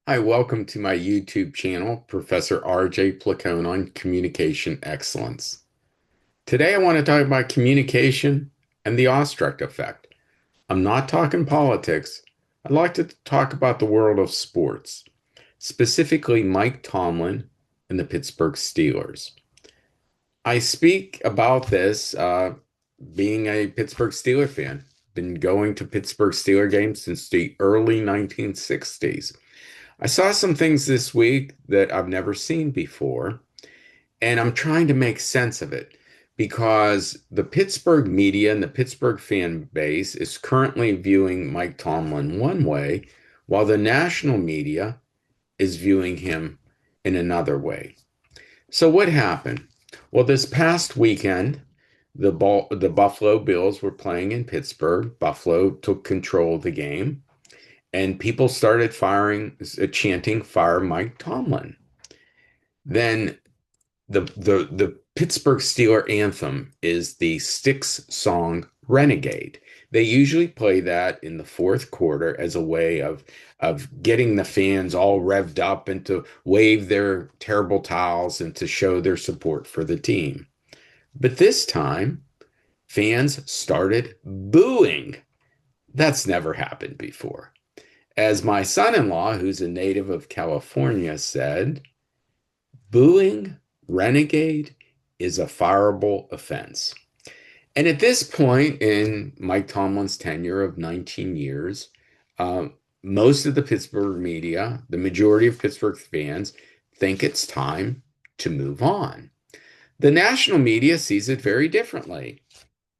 Hi, welcome to my YouTube channel, Professor R.J. Placone on Communication Excellence. Today I want to talk about communication and the Awestruck effect. I'm not talking politics. I'd like to talk about the world of sports, specifically Mike Tomlin and the Pittsburgh Steelers. I speak about this being a Pittsburgh Steeler fan. Been going to Pittsburgh Steeler games since the early 1960s. I saw some things this week that I've never seen before, and I'm trying to make sense of it because the Pittsburgh media and the Pittsburgh fan base is currently viewing Mike Tomlin one way, while the national media is viewing him in another way. So what happened? Well, this past weekend, the Buffalo Bills were playing in Pittsburgh. Buffalo took control of the game, and people started chanting, "Fire Mike Tomlin." Then the Pittsburgh Steeler anthem is the Styx song "Renegade." They usually play that in the fourth quarter as a way of getting the fans all revved up and to wave their terrible towels and to show their support for the team. But this time, fans started booing. That's never happened before. As my son-in-law, who's a native of California, said, booing renegade is a fireable offense. And at this point in Mike Tomlin's tenure of 19 years, most of the Pittsburgh media, the majority of Pittsburgh fans, think it's time to move on. The national media sees it very differently.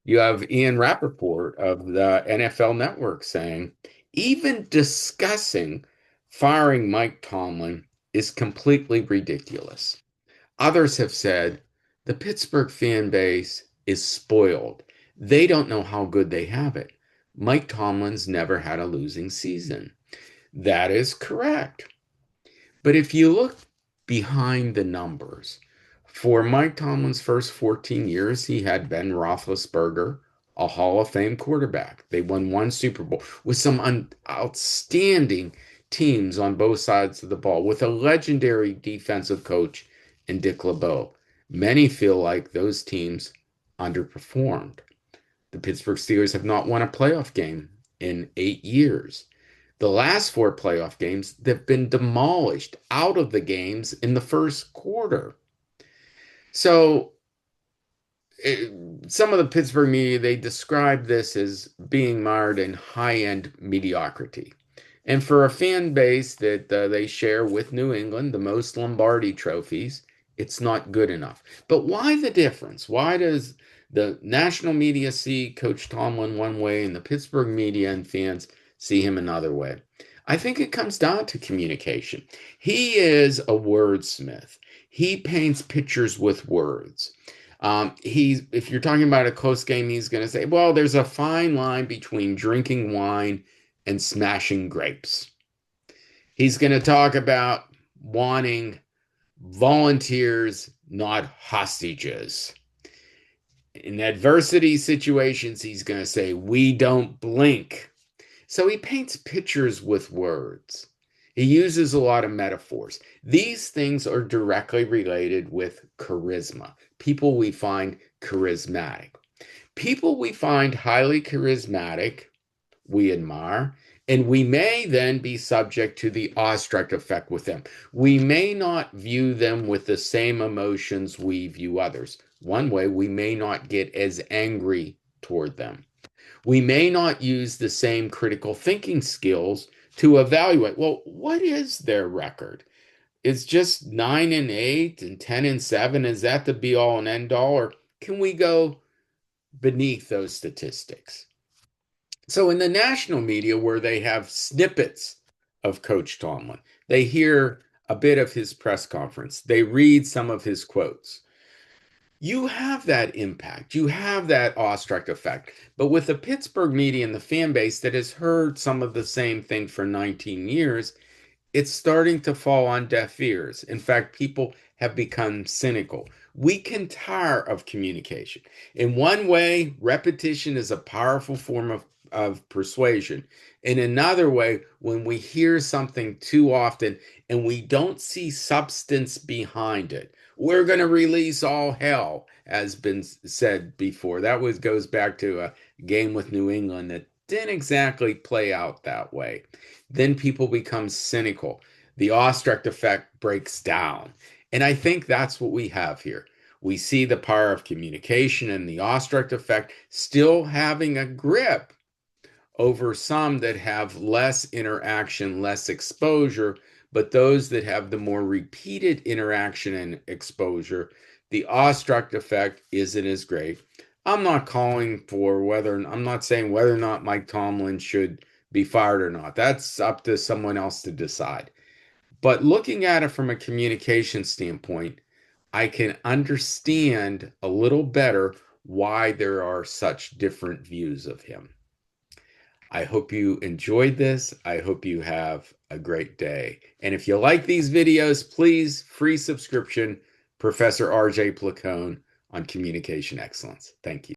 You have Ian Rappaport of the NFL Network saying, even discussing firing Mike Tomlin is completely ridiculous. Others have said the Pittsburgh fan base is spoiled. They don't know how good they have it. Mike Tomlin's never had a losing season. That is correct. But if you look behind the numbers, for Mike Tomlin's first 14 years, he had Ben Roethlisberger, a Hall of Fame quarterback. They won one Super Bowl with some outstanding teams on both sides of the ball, with a legendary defensive coach in Dick LeBeau. Many feel like those teams underperformed. The Pittsburgh Steelers have not won a playoff game in 8 years. The last four playoff games, they've been demolished out of the games in the first quarter. So some of the Pittsburgh media, they describe this as being mired in high-end mediocrity. And for a fan base that they share with New England, the most Lombardi trophies, it's not good enough. But why the difference? Why does the national media see Coach Tomlin one way and the Pittsburgh media and fans see him another way? I think it comes down to communication. He is a wordsmith. He paints pictures with words. If you're talking about a close game, he's going to say, well, there's a fine line between drinking wine and smashing grapes. He's going to talk about wanting volunteers, not hostages. In adversity situations, he's going to say, we don't blink. So he paints pictures with words. He uses a lot of metaphors. These things are directly related with charisma. People we find charismatic. People we find highly charismatic, we admire, and we may then be subject to the awestruck effect with them. We may not view them with the same emotions we view others. One way, we may not get as angry toward them. We may not use the same critical thinking skills to evaluate, well, what is their record? Is just 9-8 and 10-7, is that the be all and end all? Or can we go beneath those statistics? So in the national media, where they have snippets of Coach Tomlin, they hear a bit of his press conference, they read some of his quotes. You have that impact. You have that awestruck effect. But with the Pittsburgh media and the fan base that has heard some of the same thing for 19 years, it's starting to fall on deaf ears. In fact, people have become cynical. We can tire of communication. In one way, repetition is a powerful form of persuasion. In another way, when we hear something too often and we don't see substance behind it, we're going to release all hell, has been said before. That goes back to a game with New England that didn't exactly play out that way. Then people become cynical. The Awestruck effect breaks down. And I think that's what we have here. We see the power of communication and the Awestruck effect still having a grip over some that have less interaction, less exposure, but those that have the more repeated interaction and exposure, the Awestruck effect isn't as great. I'm not I'm not saying whether or not Mike Tomlin should be fired or not. That's up to someone else to decide. But looking at it from a communication standpoint, I can understand a little better why there are such different views of him. I hope you enjoyed this. I hope you have a great day. And if you like these videos, please, free subscription, Professor RJ Placone on Communication Excellence. Thank you.